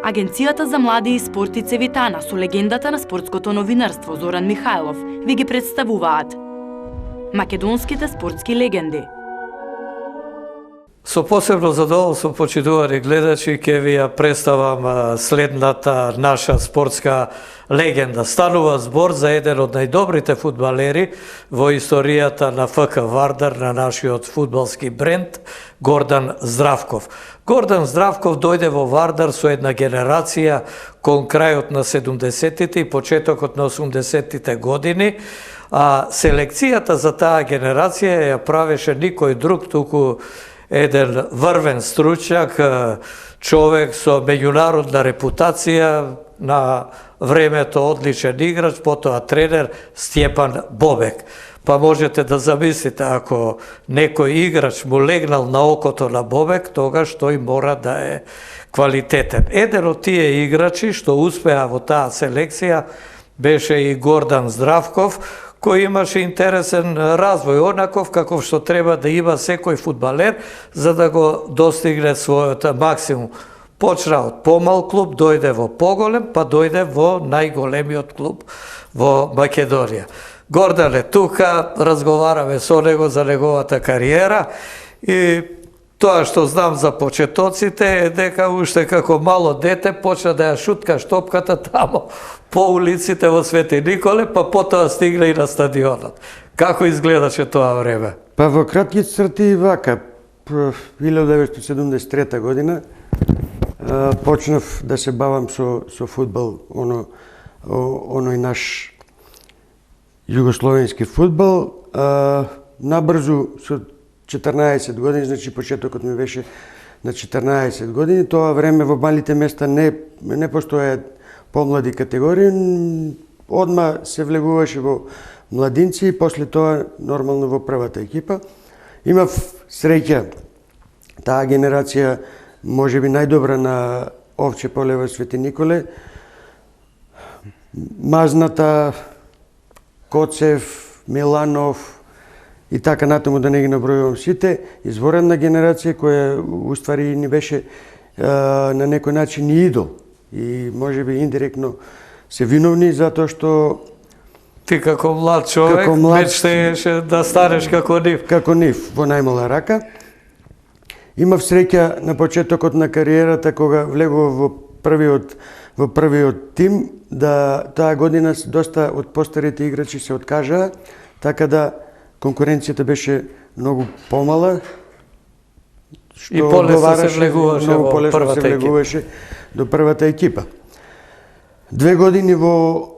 Агенцијата за млади и спорт и Цевитана со легендата на спортското новинарство Зоран Михајлов ви ги представуваат македонските спортски легенди. Со посебно задоволство, почитувани гледачи, ќе ви ја представам следната наша спортска легенда. Станува збор за еден од најдобрите фудбалери во историјата на ФК Вардар, на нашиот фудбалски бренд, Гордан Здравков. Гордан Здравков дојде во Вардар со една генерација кон крајот на 70-тите и почетокот на 80-тите години, а селекцијата за таа генерација ја правеше никој друг, туку еден врвен стручњак, човек со меѓународна репутација, на времето одличен играч, потоа тренер Стјепан Бобек. Па можете да замислите, ако некој играч му легнал на окото на Бобек, тогаш тој мора да е квалитетен. Еден од тие играчи што успеа во таа селекција беше и Гордан Здравков, кој имаше интересен развој, онаков каков што треба да има секој фудбалер за да го достигне својот максимум. Почна од помал клуб, дојде во поголем, па дојде во најголемиот клуб во Македонија. Гордан е тука, разговараме со него за неговата кариера и тоа што знам за почетоците е дека уште како мало дете почна да ја шутка штопката тамо по улиците во Свети Николе, па потоа стигна и на стадионот. Како изгледаше тоа време? Па во кратки црти вака, 1973 година почнав да се бавам со фудбал, оној наш југословенски фудбал. Набрзу со 14 години, значи почетокот ми беше на 14 години. Тоа време во малите места не постоја помлади категории, одма се влегуваше во младинци и после тоа нормално во првата екипа. Имав среќа, таа генерација можеби најдобра на Овче поле во Свети Николе, Мазната, Коцев, Миланов и така натаму, да не ги набројувам сите, изворена генерација која уствари ни беше на некој начин и идол. И можеби индиректно се виновни затоа што ти како млад човек мечтаеше да станеш како нив. Како нив, во најмала рака. Имав среќа на почетокот на кариерата кога влегував во првиот тим, да таа година доста од постарите играчи се откажаа, така да конкуренцијата беше многу помала, и полесно се влегуваше во првата екипа. До првата екипа. 2 години во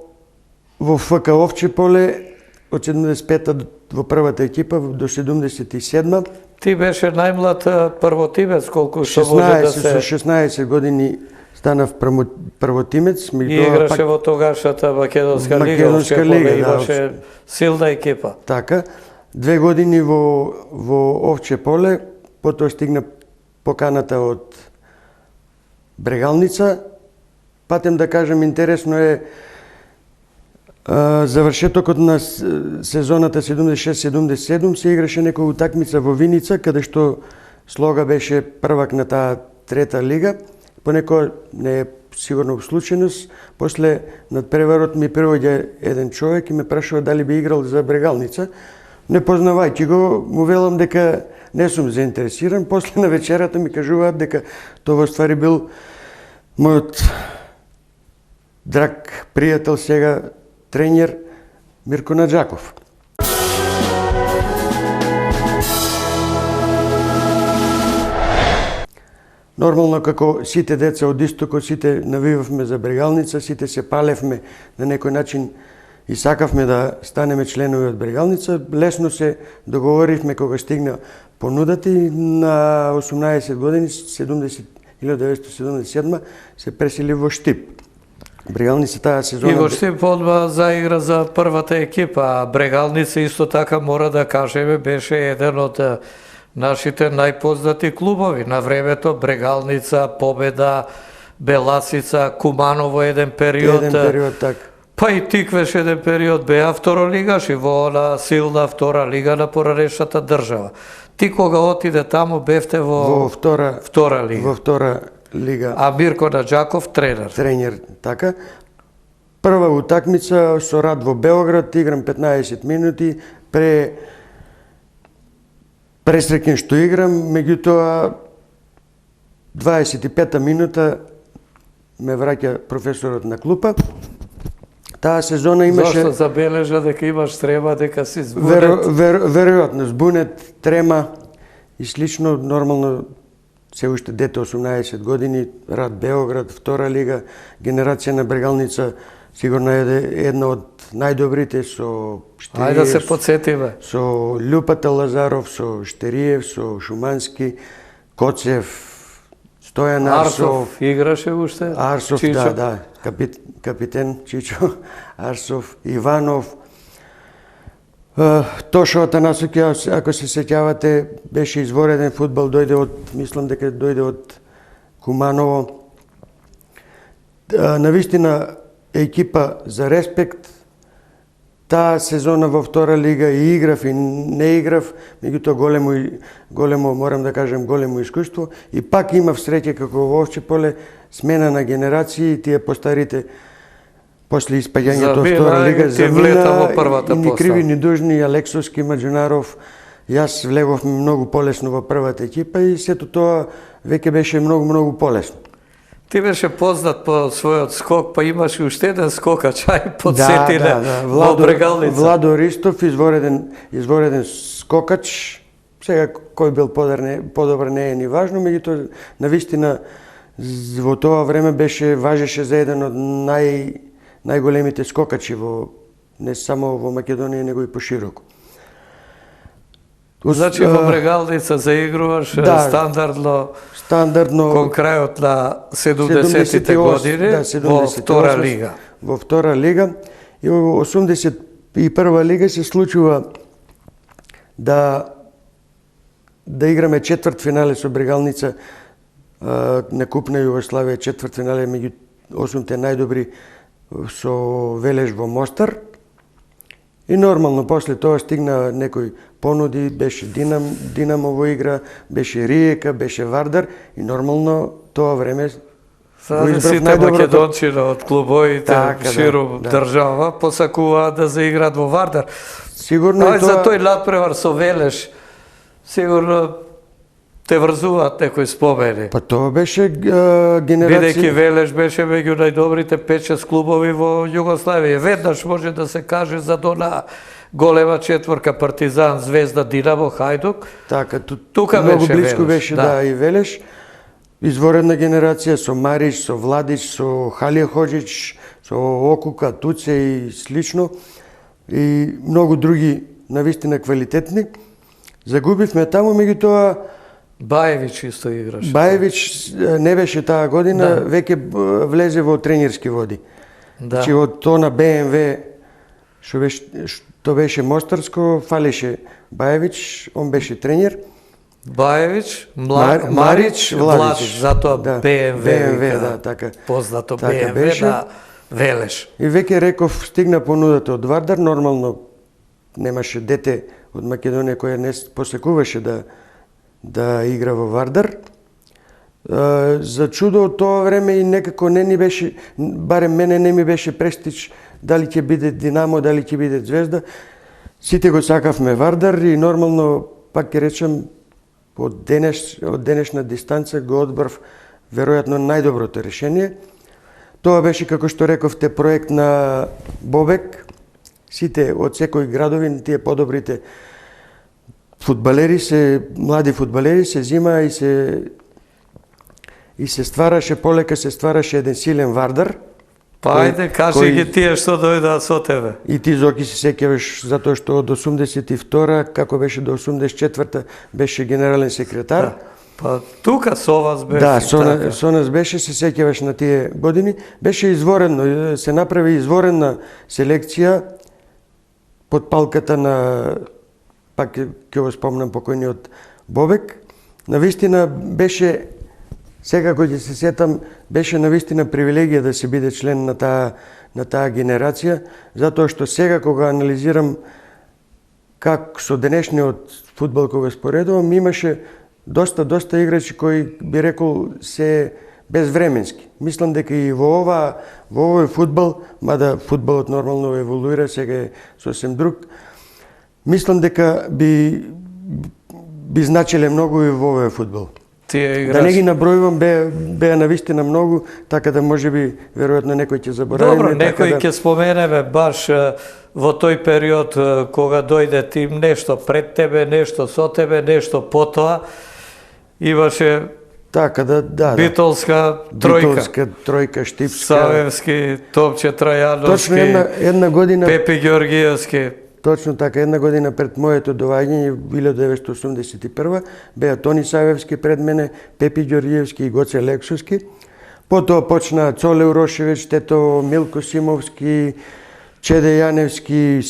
ФК Овче поле, од 75-та во првата екипа до 77-та. Ти беше најмлад првотимец, колку што може да се... Со 16 години станав првотимец. И играше во тогашната Македонска лига, Овче поле имаше силна екипа. Така, 2 години во Овче поле, потоа стигна поканата од Брегалница. Патем да кажам, интересно е завршетокот на сезоната 76-77 се играше некоја утакмица во Виница, каде што Слога беше првак на таа трета лига. Понекој не е сигурно случајност, после над преварот ми приоѓа еден човек и ме прашува дали би играл за Брегалница. Не познавајќи го, му велам дека не сум заинтересиран. После на вечерата ми кажуваат дека тоа ствари бил мојот драг пријател, сега тренер Мирко Наджаков. Нормално, како сите деца од истокот, сите навивавме за Брегалница, сите се палевме на некој начин и сакавме да станеме членови од Брегалница. Лесно се договоривме кога стигна понудата и на 18 години, 1977 се пресели во Штип. Брегалница таа сезона... И во Штип одма заигра за првата екипа. Брегалница исто така, мора да кажеме, беше еден од нашите најпознати клубови. На времето Брегалница, Победа, Беласица, Куманово еден период. Така. Па и Тиквеш еден период беа второлигаш и во она силна втора лига на поранешната држава. Ти кога отиде таму бевте во втора лига. Во втора лига. А Мирко Наджаков тренер. Тренер, така. Прва утакмица со Рад во Белград, играм 15 минути, пресреќен што играм, меѓутоа 25-та минута ме враќа професорот на клупа. Таа сезона имаше... Зошто забележа дека имаш трема, дека си збунет? Веројатно, збунет, трема и слично, нормално, се уште дете 18 години, Рад Белград, втора лига, генерација на Брегалница, сигурно е една од најдобрите со Штериев. Ајде да се подсетиме. Со Љупата Лазаров, со Штериев, со Шумански, Коцев, Стојан Арсов. Играше уште? Арсов, Чичо. да, капитен Чичо, Арсов, Иванов. Тошо Атанасовиќ, ако се сеќавате, беше извореден фудбал, мислам дека дојде од Куманово. Навистина екипа за респект. Таа сезона во втора лига и играв и не играв, меѓутоа големо, морам да кажем, големо искуство. И пак имав среќа како во Овче поле, смена на генерации, тие постарите после испаѓањето од втора лига замина и ни криви ни дужни Алексовски, Маџунаров. Јас влегов многу полесно во првата екипа и сето тоа веќе беше многу полесно. Ти беше познат по својот скок, па имаш и уште еден скокач, ај подсетиле во Брегалница. Владо Ристов, извореден скокач. Сега кој бил подобар не е ни важно, меѓутоа навистина во тоа време важеше за еден од најголемите скокачи не само во Македонија, него и пошироко. Значи во Брегалница заигруваш стандардно кон крајот на 70-тите години во втора лига. Во втора лига и во 81 лига се случува да играме четврт финале со Брегалница на Купна Југославија, четврт финале меѓу 8-те најдобри со Велеш во Мостар. И нормално, после тоа стигна некои понуди, беше Динамо во игра, беше Риека, беше Вардар и нормално тоа време сите македончина од клубоите широм држава посакуваат да заиграат во Вардар. Сигурно за тој надпревар со Велеш, сигурно те врзуваат некои спомени. Па тоа беше генерација... Бидејќи Велеш беше меѓу најдобрите 5-6 клубови во Југославија. Веднаш може да се каже за дона голема четворка Партизан, Звезда, Динамо, Хајдук. Така, тука многу близко беше и Велеш. Изворедна генерација со Марич, со Владич, со Халија Хоџич, со Окука, Туце и слично. И многу други навистина квалитетни. Загубивме таму, меѓутоа Баевич исто играше. Баевич не беше таа година, веќе влезе во тренерски води. Значи од тоа на БМВ што беше мостарско, фалеше Баевич, он беше тренер. Баевич, Марич, Владич, затоа БМВ, така. Познато БМВ на Велеш. И веќе реков, стигна понудата од Вардар, нормално немаше дете од Македонија која не посекуваше да игра во Вардар. За чудо од тоа време и некако не ни беше, барем мене не ми беше престиж дали ќе биде Динамо, дали ќе биде Звезда. Сите го сакавме Вардар и нормално, пак ќе речем, од денешна дистанца го одбрав веројатно најдоброто решение. Тоа беше, како што рековте, проект на Бобек. Сите од секој градови, тие подобрите млади фудбалери се зима и се ствараше, полека се ствараше еден силен Вардар. Па ајде, кажи ги тие што дојдоа со тебе. И ти, Зоки, се сеќаваш, затоа што од 82-та, како беше до 84-та, беше генерален секретар. Па тука со вас беше. Да, со нас беше, се сеќаваш на тие години. Беше изворено, се направи изворена селекција под палката на, пак ќе го спомнам, покојниот Бобек. Навистина беше, сега кога ќе се сетам, беше навистина привилегија да се биде член на таа генерација, затоа што сега кога анализирам как со денешниот фудбал кога споредувам, имаше доста играчи кои би рекол се безвременски. Мислам дека и во овој фудбал, мада фудбалот нормално еволуира, сега е сосем друг, мислам дека би значеле многу и во овој фудбал. Да не ги набројувам, беа навистина многу, така да можеби веројатно некој ќе заборавиме. Добро, некој ќе споменеме баш во тој период кога дојде тим нешто пред тебе, нешто со тебе, нешто потоа. Имаше така да. Битолска тројка, Штипска, Савевски, Топче Трајановски, точно една година, Пепи Ѓоргиевски. Точно така, една година пред моето доаѓање, 1981, беа Тони Савевски пред мене, Пепи Ѓоргиевски и Гоце Лексовски. Потоа почна Цоле Урошевич, Тето Милко Симовски, Чеде Јаневски,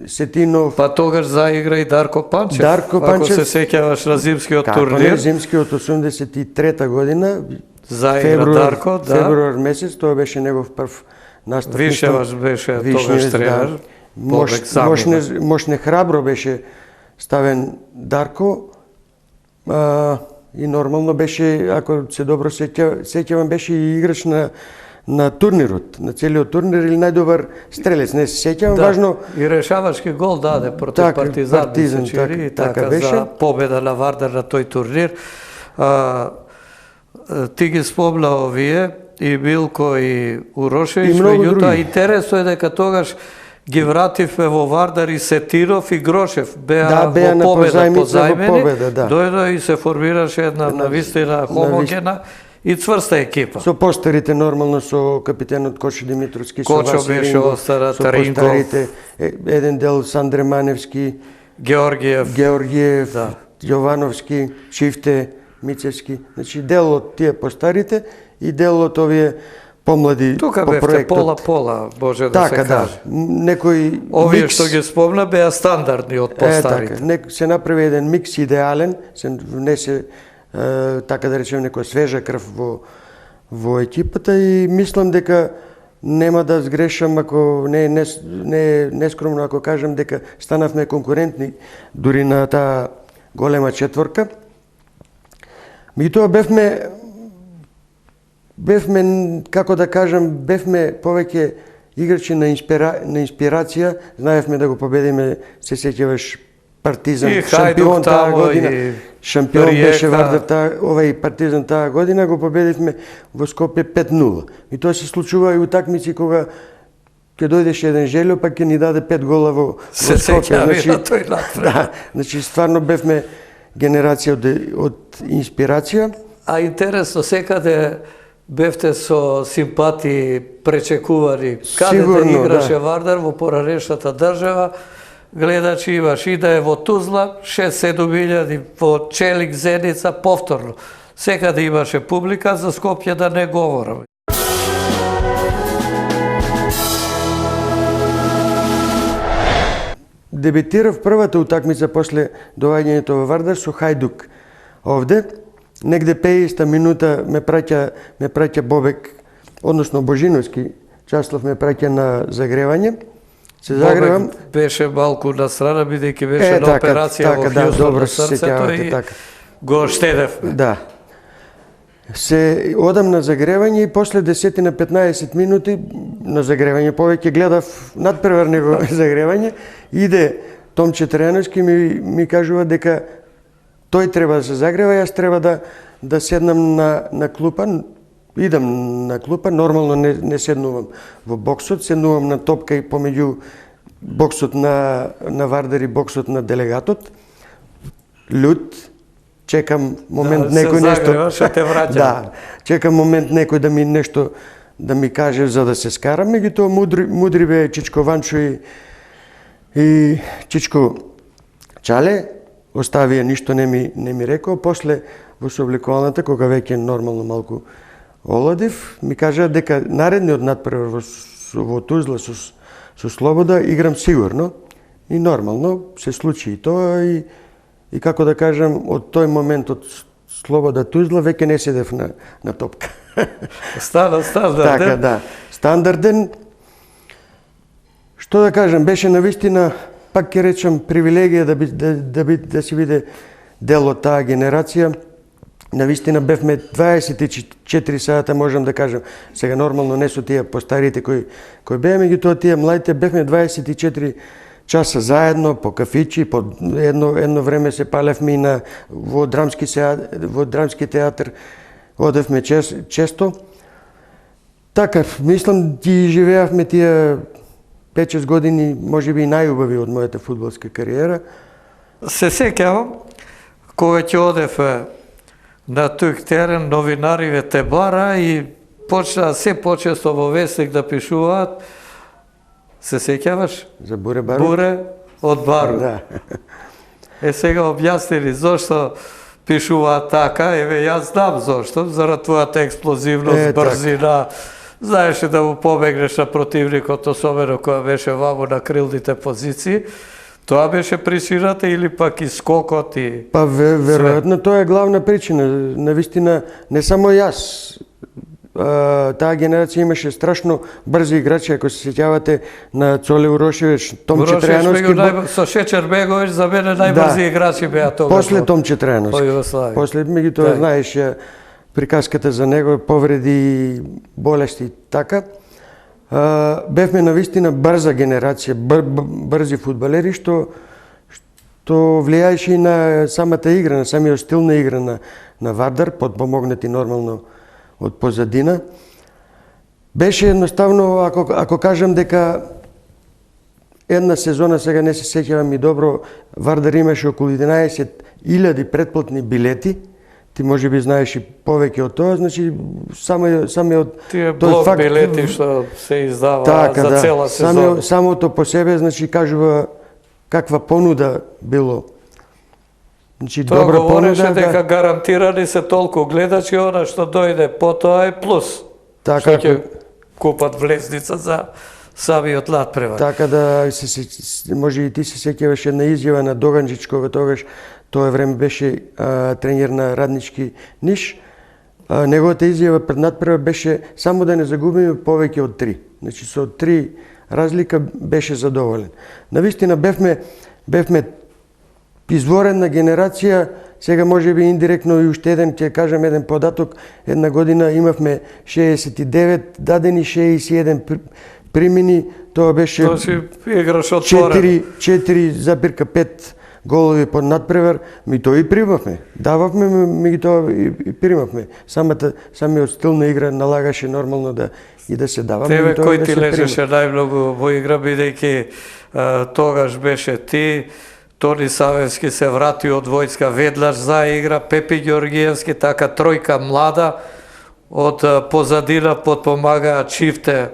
Сетинов. Па тогаш заигра и Дарко Панчев. Ако се сеќаваш на зимскиот турнир. Како не, зимскиот 83 година, Дарко, да. Февруар месец, тоа беше негов прв настап. Вишеваш беше тогаш тренер. Мошне храбро беше ставен Дарко и нормално беше, ако се добро сеќавам, беше и играч на турнирот, на целиот турнир или најдобар стрелец, не се сеќавам, важно. И решавачки гол даде против Партизан, така беше. За победа на Вардар на тој турнир. Ти ги спомна овие, и Билко и Урошевич, меѓутоа интересно е дека тогаш ги вративме во Вардар и Сетинов и Грошев, беа во победа позајмени, дојдоа и се формираше една навистина хомогена и цврста екипа. Со постарите, нормално, со капитенот Кочо Димитровски, Кочо беше остара, Таринков, еден дел Сандре Маневски, Георгиев, Јовановски, Чифте, Мицевски. Значи, дел од тие постарите и дел од овие помлади по проектот. Тука бевте пола, може да се каже. Некој овие микс, што ги спомна беа стандардни од постарите. Се направи еден микс идеален, се внесе, така да речем, некоја свежа крв во екипата и мислам дека нема да сгрешам ако не нескромно ако кажам дека станавме конкурентни дури на таа голема четворка. Меѓутоа бевме, како да кажам, бевме повеќе играчи на инспирација, знаевме да го победиме, се сеќаваш, Партизан, шампион таа година. Шампион беше Вардар, овај Партизан таа година, го победивме во Скопје 5-0. И тоа се случува и утакмици кога ќе дојдеше еден Желјо, па ќе ни даде 5 гола во Скопје. Се сеќаваме на тој натпред. Да, значи стварно бевме генерација од инспирација. А интересно, секаде бевте со симпатии пречекувани. Каде да играше Вардар во порарешната држава, гледачи имаш и да е во Тузла, 6-7 илјади, во Челик, Зеница, повторно. Секаде имаше публика, за Скопје да не говорам. Дебитирав првата утакмица после доаѓањето во Вардар со Хајдук. Овде, негде 50 минута ме праќа Бобек, односно Божиновски, Часлав ме праќа на загревање. Се загревам. Бобек беше малку на страна, бидејќи беше на операција во Хјустон на срцето и го штедев. Да. Се одам на загревање и после 10 на 15 минути на загревање, повеќе гледав надпревар него загревање, иде Томче Трајановски ми кажува дека тој треба да се загрева, јас треба да седнам на клупа, идам на клупа, нормално не седнувам во боксот, седнувам на топка и помеѓу боксот на Вардар и боксот на делегатот. Лют, чекам момент некој нешто. Се те враќа. Да, чекам момент некој да ми нешто да ми каже за да се скарам, меѓутоа мудри бе Чичко Ванчо и Чичко Чале, оставија ништо не ми рекол. После во собликуваната, кога веќе нормално малку оладив, ми кажа дека наредниот надпревар во Тузла со Слобода играм сигурно и нормално се случи и тоа и како да кажам, од тој момент од Слобода Тузла веќе не седев на топка. Стана стандарден. Така, да. Стандарден. Што да кажам, беше навистина, пак ќе речам, привилегија да си биде дел од таа генерација. Навистина бевме 24 сата, можам да кажам. Сега нормално не со тие постарите кои беа, меѓутоа тие младите бевме 24 часа заедно, по кафичи, по едно време се палевме и во драмски театар, одевме често. Така, мислам, ти живеавме тие 5-6 години, може би најубави од мојата фудбалска кариера. Се сеќавам, кога ќе одев на тој терен, новинариве те бара и почна се почесто во вестник да пишуваат. Се сеќаваш? За Буре Бару? Буре од Бару. Да. Сега објаснили зошто пишуваат така, јас знам зошто, зарад твојата експлозивност, брзина, знаеше да му побегнеш на противникот, особено која беше ваму на крилните позиции. Тоа беше причината или пак и скокот и... Па веројатно тоа е главна причина. Навистина, не само јас. Таа генерација имаше страшно брзи играчи, ако се сеќавате на Цоле Урошевич, Томче Трајановски. Со Шечер Беговиќ за мене најбрзи играчи беа тогаш. После Томче Трајановски. После меѓутоа знаеш приказката за него, повреди, болести, така. Бевме навистина брза генерација, брзи фудбалери, што влијаеше и на самата игра, на самиот стил на игра на Вардар, подпомогнати нормално од позадина. Беше едноставно, ако кажам дека една сезона, сега не се сеќавам и добро, Вардар имаше околу 11.000 претплатни билети. Ти може би знаеш и повеќе од тоа, значи самиот тие блок билети што се издава за цела сезона. Самото по себе, значи, кажува каква понуда било. Значи, тоа добра говореше понуда, дека гарантирани се толку гледачи, она што дојде потоа е плюс. Така, што ќе купат влезница за самиот надпревар. Така да, може и ти се сеќаваш една изјава на Доганџич, кога тогаш тоа време беше тренер на Раднички Ниш. Неговата изјава пред надпревар беше само да не загубиме повеќе од 3. Значи со 3 разлика беше задоволен. Навистина бевме изворена генерација, сега може би индиректно и уште еден, ќе кажам еден податок, една година имавме 69 дадени, 61 примени, тоа беше 4,5 голови под надпревар, ми тоа и примавме. Дававме, ми тоа и примавме. Самиот стил на игра налагаше нормално да се дава. Тебе кој ти лежеше најмногу во игра, бидејќи тогаш беше ти, Тони Савевски се врати од војска, веднаш за игра, Пепи Ѓоргиевски, така тројка млада, од позадина подпомагаа Чифте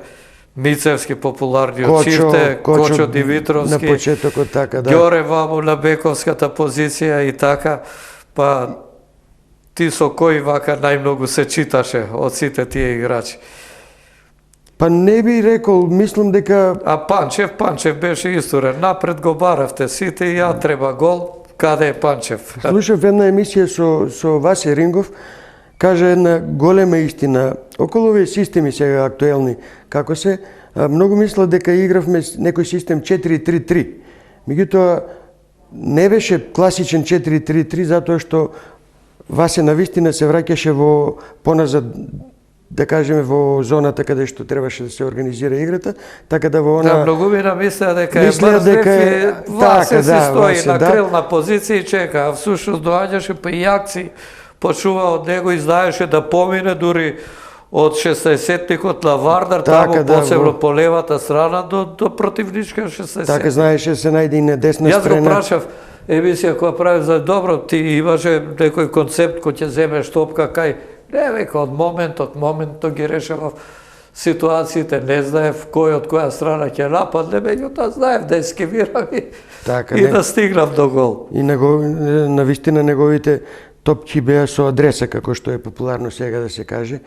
Мицевски, популарниот Чифте, Кочо Димитровски, на почетокот, така, да. Ѓоре ваму на бековската позиција и така, па ти со кој вака најмногу се читаше од сите тие играчи? Па не би рекол, мислам дека... А Панчев беше исторен. Напред го баравте сите и ја треба гол. Каде е Панчев? Слушав една емисија со Васе Рингов, кажа една голема истина. Околу овие системи сега актуелни, како се, многу мислат дека игравме некој систем 4-3-3. Меѓутоа, не беше класичен 4-3-3, затоа што Васе навистина се враќаше во поназад, да кажеме, во зоната каде што требаше да се организира играта, така да во она... Да, многу мина мислеа дека е Брзев и Васе си стои на крилна позиција и чека, а всушност доаѓаше па и акции, почува од него и знаеше да помине дури од 16-тикот на Вардар, таму посебно по левата страна до противничка 16. Така знаеше се најде и на десна страна. Јас го прашав емисија која прави за добро, ти имаше некој концепт кој ќе земеш топка кај. Не, века, од моментот ги решавав ситуациите, не знаев кој од која страна ќе нападне, меѓутоа знаев да ескивирам и да стигнав до гол. И навистина неговите топки беа со адреса, како што е популарно сега да се каже.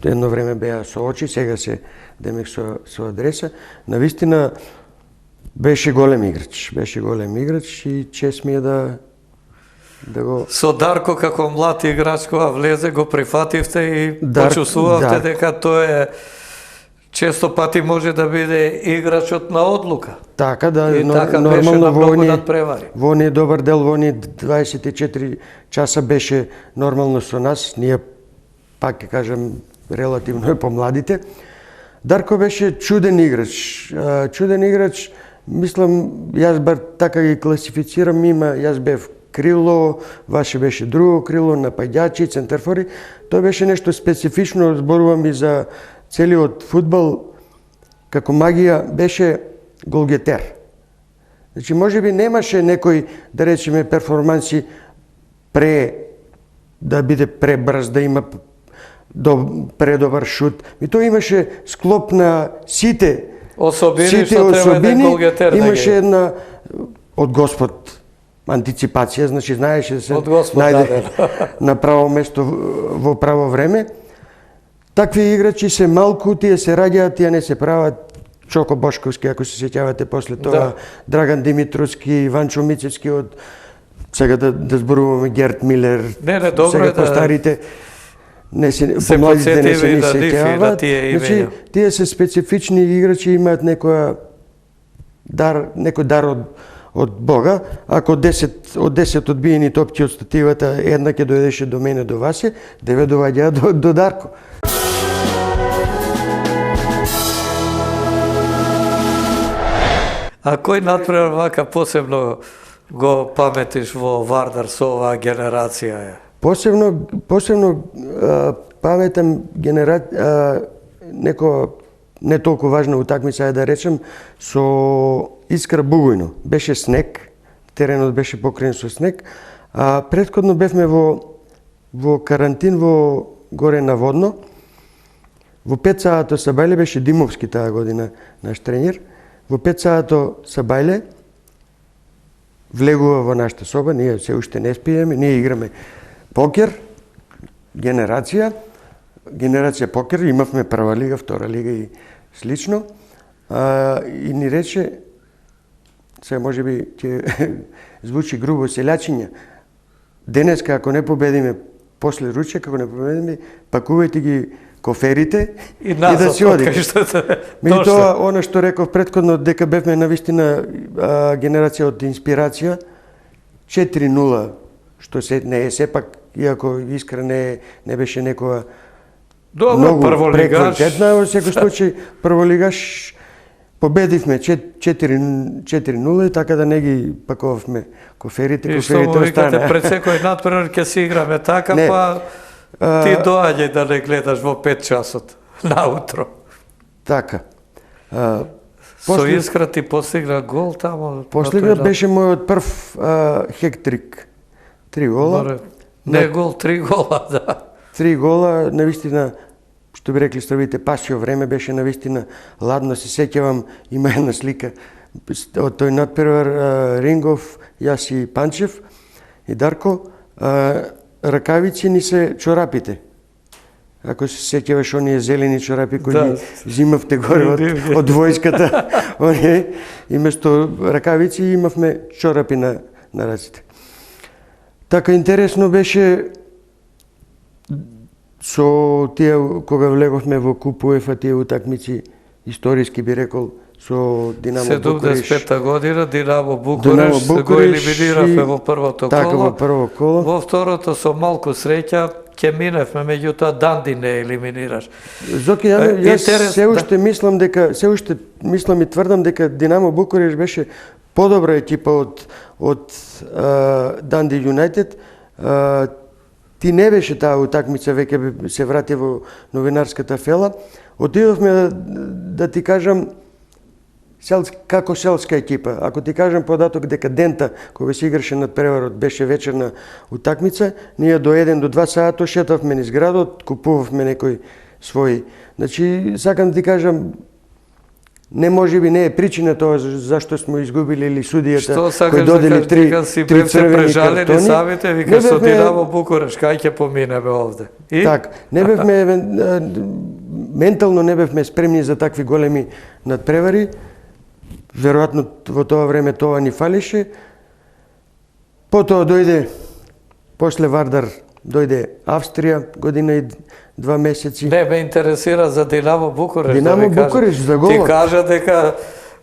Едно време беа со очи, сега се демек со адреса. Навистина беше голем играч и чест ми е да го... Со Дарко како млад играч кога влезе го прифативте и почувствувавте дека тоа е Често пати може да биде играчот на одлука. Така да, И така беше на нормално многу надпревари. во оние добар дел, во оние 24 часа беше нормално со нас, ние пак ќе кажам релативно е помладите. Дарко беше чуден играч. Чуден играч, мислам, јас бар така ги класифицирам, јас бев крило, ваше беше друго крило, напаѓачи, центарфори. Тоа беше нешто специфично, зборувам и за целиот фудбал, како магија беше голгетер. Значи, може би немаше некој, да речеме, перформанси да биде пребрз, да има предобар шут. И тоа имаше склоп на сите Особини што треба еден голгетер да ги. Имаше една од Господ антиципација, значи знаеше да се најде на право место во право време. Такви играчи се малку, тие се раѓаат, тие не се прават. Чоко Бошковски, ако се сеќавате после тоа, Драган Димитровски, Ванчо Мицевски, од сега да зборуваме Герт Милер, сега постарите, помладите не се ни сеќават. Значи, тие се специфични играчи, имаат некој дар од Бога. Ако од 10 одбиени топки од стативата, една ќе дојдеше до мене, до Васе, 9 доаѓаа до Дарко. А кој надпревар вака посебно го паметиш во Вардар со оваа генерација? Посебно паметам некоја не толку важна утакмица, да речем, со Искра Бугујно. Беше снег, теренот беше покриен со снег, а претходно бевме во карантин горе на Водно. Во 5 саато Сабајле беше Димовски таа година наш тренер. Во 5 саато Сабајле влегува во нашата соба, ние се уште не спиеме, ние играме покер, генерација покер, имавме прва лига, втора лига и слично. И ни рече, се може би ќе звучи грубо, селјачиња, денеска ако не победиме после ручек, ако не победиме, пакувајте ги коферите и да си одите. Меѓутоа, она што реков претходно, дека бевме навистина генерација од инспирација, 4-0, што не е сепак, иако Искра не беше некоја многу преквалитетна, во секој случај прволигаш, победивме 4-0 и така да не ги пакувавме коферите. И што му викате, пред секој надпревар ќе си играме така, па ти доаѓај да не гледаш во 5 часот наутро. Така. Со Искра ти постигна гол тамо? Постигна беше мојот прв хектрик. 3 гола. Не гол, 3 гола, да. 3 гола, навистина, што би рекли стравите, пасио време беше навистина ладно. Се сеќавам, има една слика од тој надпревар, Рингов, јас и Панчев и Дарко, ракавици ни се чорапите. Ако се сеќаваш оние зелени чорапи кои ги зимавте горе од војската, и место ракавици имавме чорапи на раците. Така интересно беше со тие кога влеговме во Куп УЕФА, тие утакмици историски би рекол, со Динамо Букуреш. 75-та година Динамо Букуреш го елиминиравме во првото коло. Така, во прво коло. Во второто со малку среќа ќе миневме, меѓутоа Данди не елиминираш. Зоки, јас се уште мислам и тврдам дека Динамо Букуреш беше подобра екипа од Данди Юнајтед. Ти не беше таа утакмица, веќе се врати во новинарската фела. Отидовме, да ти кажам, како селска екипа. Ако ти кажам податок дека Дента, кога се играше надпреварот, беше вечерна утакмица, ние до 1 до 2 саато шетавме низ градот, купувавме некои своји. Значи, сакам да ти кажам, не може би не е причина тоа зашто сме изгубили или судијата кој додели три црвени картони. Самите, вика со Динамо Букуреш, кај ќе поминеме овде? Так, не бевме ментално не бевме спремни за такви големи надпревари. Веројатно во тоа време тоа ни фалеше. Потоа дојде после Вардар дојде Австрија година и 2 месеци. Не ме интересира за Динамо Букуреш. Динамо да ви кажам. Букуреш, за Ти голот. кажа дека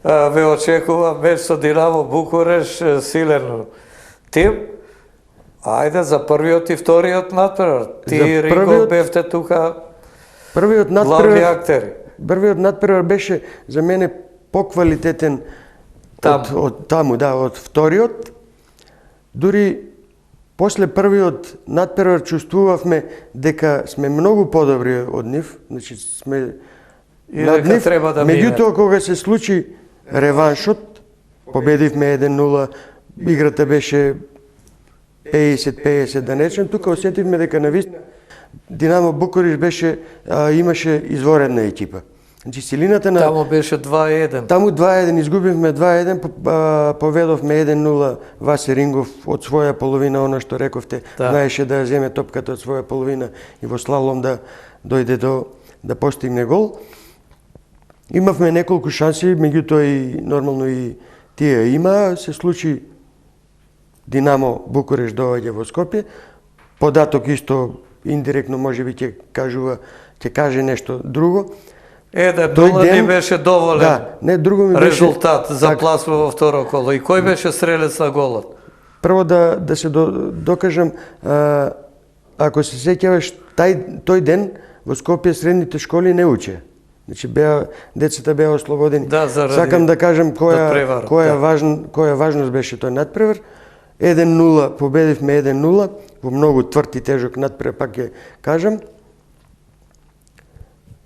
ве очекува меч со Динамо Букуреш силен тим. Ајде за првиот и вториот надпревар. Ти За Ринго првиот- бевте тука Првиот главни надпревар, актери. првиот надпревар беше за мене поквалитетен Таму. од таму, да, од вториот. Дури после првиот надпревар чувствувавме дека сме многу подобри од нив, значи сме И над дека нив. треба да мине. Меѓутоа кога се случи реваншот, победивме 1-0, играта беше 50-50 да речем, тука осетивме дека навистина Динамо Букуреш беше имаше изворедна екипа. Значи силината на Таму беше 2-1. таму 2-1 изгубивме 2-1, поведовме 1-0 Васе Рингов од своја половина, она што рековте, Да. знаеше да ја земе топката од своја половина и во слалом да дојде до да постигне гол. Имавме неколку шанси, меѓутоа и нормално и тие има, се случи Динамо Букуреш доаѓа во Скопје. Податок исто индиректно можеби ќе каже нешто друго. Еден Тој 0 ни ден- беше доволен. Да, не друго ми беше Резултат за така. пласма во второ коло. И кој беше стрелец на голот? Прво да се докажам, ако се сеќаваш, тој ден во Скопје средните школи не учеа. Значи децата беа ослободени. Да, заради Сакам да кажам надпреварот, која важност беше тој надпревар. 1-0 победивме 1-0 во многу тврд и тежок надпревар, пак ќе кажам.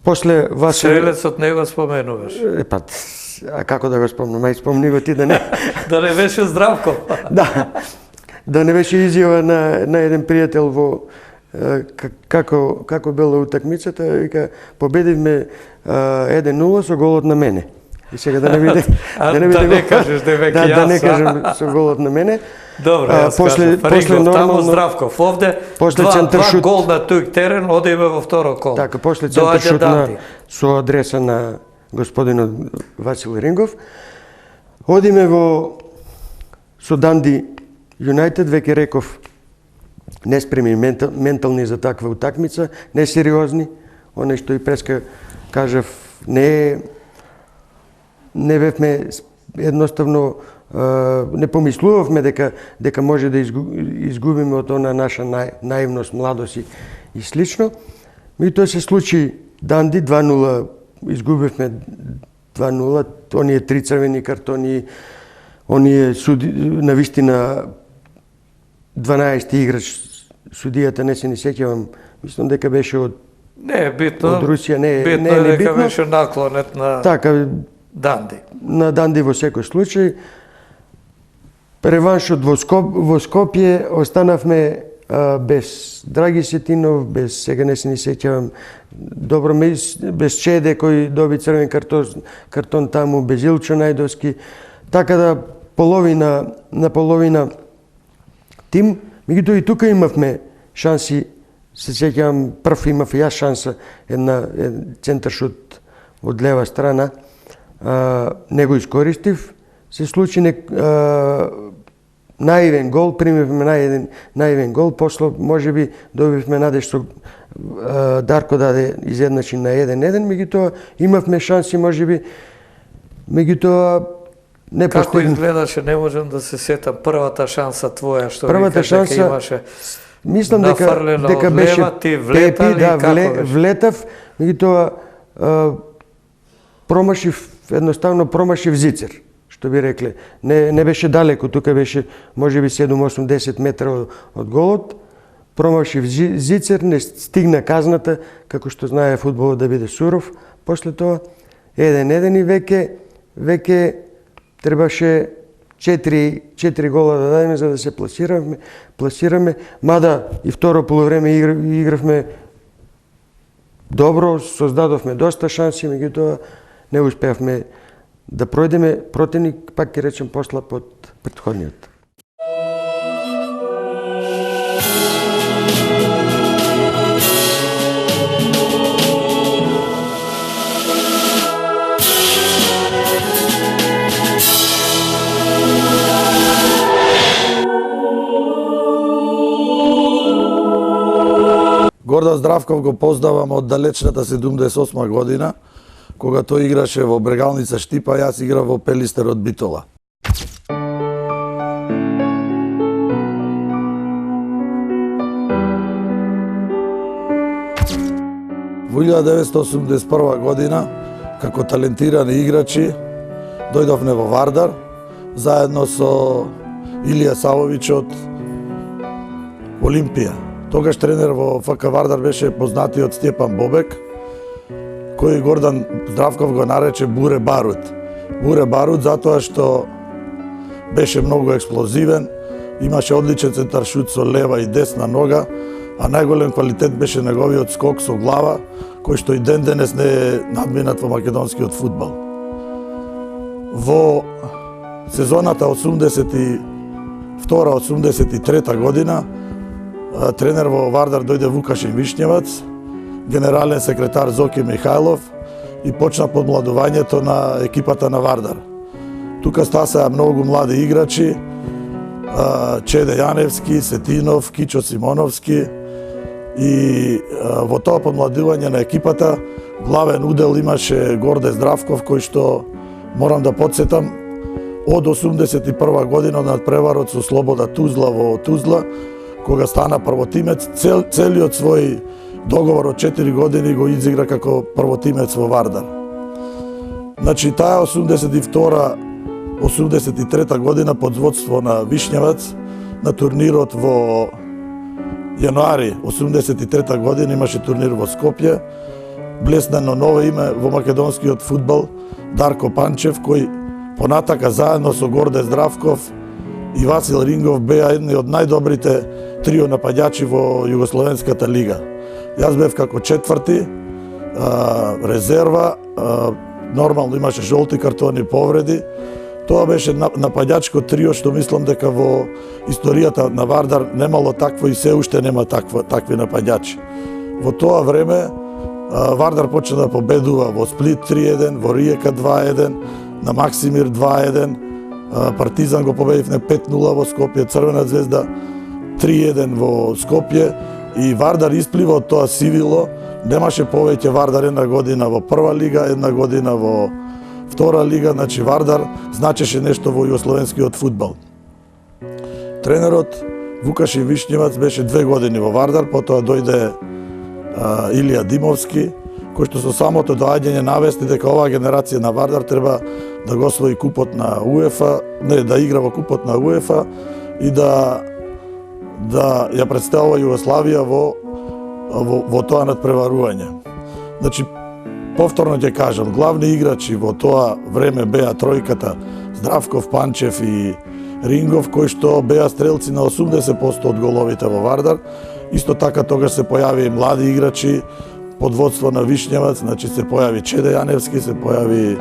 После Васе Стрелецот не го споменуваш. Па, а како да го спомнам? Ај спомни го ти да не. Да не беше Здравко. Да не беше изјава на еден пријател во како била утакмицата, вика победивме 1-0 со голот на мене. И сега да не биде Да не кажеш дека јас. Да не кажам со голот на мене. Добро, јас после Рингов, таму нормално Здравков. Овде после два центаршут. гол на тој терен, одиме во второ коло. Така, после Доаѓа центаршут Данди. со адреса на господинот Васил Рингов. Одиме со Данди Юнајтед, веќе реков, неспремни ментални за таква утакмица, несериозни. Оној што и преска кажав, не бевме едноставно не помислувавме дека може да изгубиме од она наша наивност, младост и слично. Меѓутоа се случи Данди 2-0, изгубивме 2-0, оние 3 црвени картони, оние навистина 12 играч, судијата не се ни сеќавам, мислам дека беше од Не е битно. од Русија, битно не е дека битно. беше наклонет на Така, Данди. на Данди во секој случај. Реваншот во Скопје останавме без Драги Сетинов, без, сега не се ни сеќавам, добро, без Чеде кој доби црвен картон таму, без Илчо Најдовски. Така да на половина тим, меѓутоа и тука имавме шанси, се сеќавам, прв имав јас шанса, еден центаршут од лева страна, не го искористив, се случи наивен гол, примивме наивен гол, после можеби добивме надеж со Дарко даде изедначи на 1-1, меѓутоа имавме шанси можеби, меѓутоа не Како постигнав. изгледаше, не можам да се сетам, првата шанса твоја, што Првата викаш дека шанса, имаше мислам нафрлено дека од беше лева, ти влетали, да, како беше? влетав, меѓутоа едноставно промашив зицер, што би рекле. Не беше далеко, тука беше можеби 7, 8, 10 метра од голот. Промашив зицер, не стигна казната, како што знае фудбалот да биде суров. После тоа 1-1 и веќе требаше 4 гола да дадеме за да се пласираме, мада и второ полувреме игравме добро, создадовме доста шанси, меѓутоа не успеавме да пројдеме противник, пак ќе речем, послаб од претходниот. Гордан Здравков го познавам од далечната 78 година, кога тој играше во Брегалница Штипа, јас играв во Пелистер од Битола. Во 1981 година, како талентирани играчи, дојдовме во Вардар, заедно со Илија Савовиќ од Олимпија. Тогаш тренер во ФК Вардар беше познатиот Стјепан Бобек, кој Гордан Здравков го нарече Буре Барут. Буре Барут затоа што беше многу експлозивен, имаше одличен центаршут со лева и десна нога, а најголем квалитет беше неговиот скок со глава, кој што и ден денес не е надминат во македонскиот фудбал. Во сезоната 82-83 година тренер во Вардар дојде Вукашин Вишњевац, генерален секретар Зоки Михајлов и почна подмладувањето на екипата на Вардар. Тука стасаа многу млади играчи, Чеде Јаневски, Сетинов, Кичо Симоновски, и во тоа подмладување на екипата главен удел имаше Горде Здравков, кој што, морам да подсетам, од 81 година од надпреварот со Слобода Тузла во Тузла, кога стана првотимец, целиот свој договор од 4 години го изигра како првотимец во Вардар. Значи, таа 82-83 година под водство на Вишњевац на турнирот во јануари 83 година имаше турнир во Скопје, блеснено ново име во македонскиот фудбал Дарко Панчев, кој понатака заедно со Горде Здравков и Васил Рингов беа едни од најдобрите трио напаѓачи во Југословенската лига. Јас бев како четврти, резерва, нормално имаше жолти картони, повреди. Тоа беше напаѓачко трио што мислам дека во историјата на Вардар немало такво и се уште нема такви напаѓачи. Во тоа време Вардар почна да победува во Сплит 3-1, во Риека 2-1, на Максимир 2-1, Партизан го победивме 5-0 во Скопје, Црвена звезда 3-1 во Скопје и Вардар исплива од тоа сивило. Немаше повеќе Вардар една година во прва лига, една година во втора лига, значи Вардар значеше нешто во југословенскиот фудбал. Тренерот Вукашин Вишњевац беше 2 години во Вардар, потоа дојде Илија Димовски, кој што со самото доаѓање навести дека оваа генерација на Вардар треба да го освои купот на УЕФА, да игра во купот на УЕФА и да ја представува Југославија во тоа надпреварување. Значи, повторно ќе кажам, главни играчи во тоа време беа тројката Здравков, Панчев и Рингов, кои што беа стрелци на 80% од головите во Вардар. Исто така тогаш се појави и млади играчи под водство на Вишњевац, значи се појави Чеде Јаневски, се појави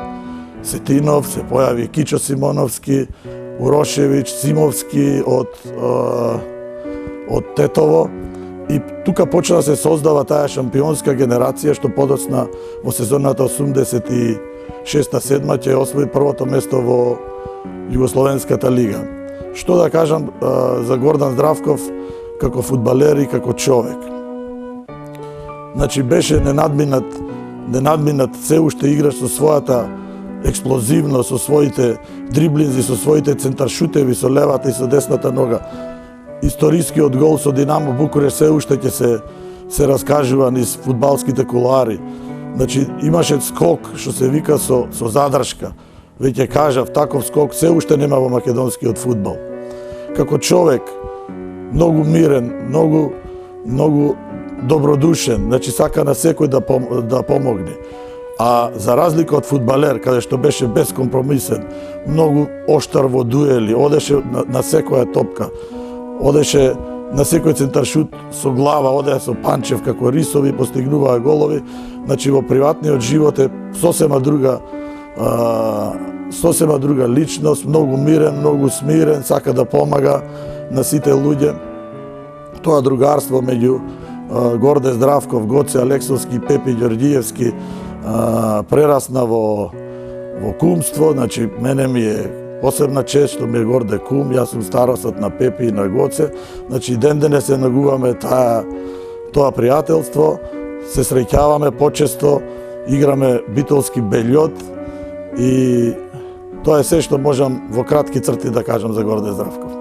Сетинов, се појави Кичо Симоновски, Урошевиќ, Симовски од Тетово. И тука почна да се создава таа шампионска генерација што подоцна во сезоната 86-7 ќе освои првото место во Југословенската лига. Што да кажам за Гордан Здравков како фудбалер и како човек. Значи беше ненадминат се уште играч со својата експлозивност, со своите дриблинзи, со своите центаршутеви со левата и со десната нога. Историскиот гол со Динамо Букуреш се уште ќе се раскажува низ фудбалските кулоари. Значи имаше скок што се вика со задршка. Веќе кажав, таков скок се уште нема во македонскиот фудбал. Како човек, многу мирен, многу добродушен, значи сака на секој да помогне. А за разлика од фудбалер, каде што беше безкомпромисен, многу оштар во дуели, одеше на секоја топка, одеше на секој центаршут со глава, одеа со Панчев како рисови, постигнуваа голови. Значи во приватниот живот е сосема друга личност, многу мирен, многу смирен, сака да помага на сите луѓе. Тоа другарство меѓу Горде Здравков, Гоце Алексовски, Пепи Ѓорѓиевски прерасна во кумство. Значи мене ми е посебна чест што ми е Горде кум, јас сум старосот на Пепи и на Гоце. Значи ден денес се нагуваме тоа пријателство, се среќаваме почесто, играме битолски бељот и тоа е се што можам во кратки црти да кажам за Горде Здравков.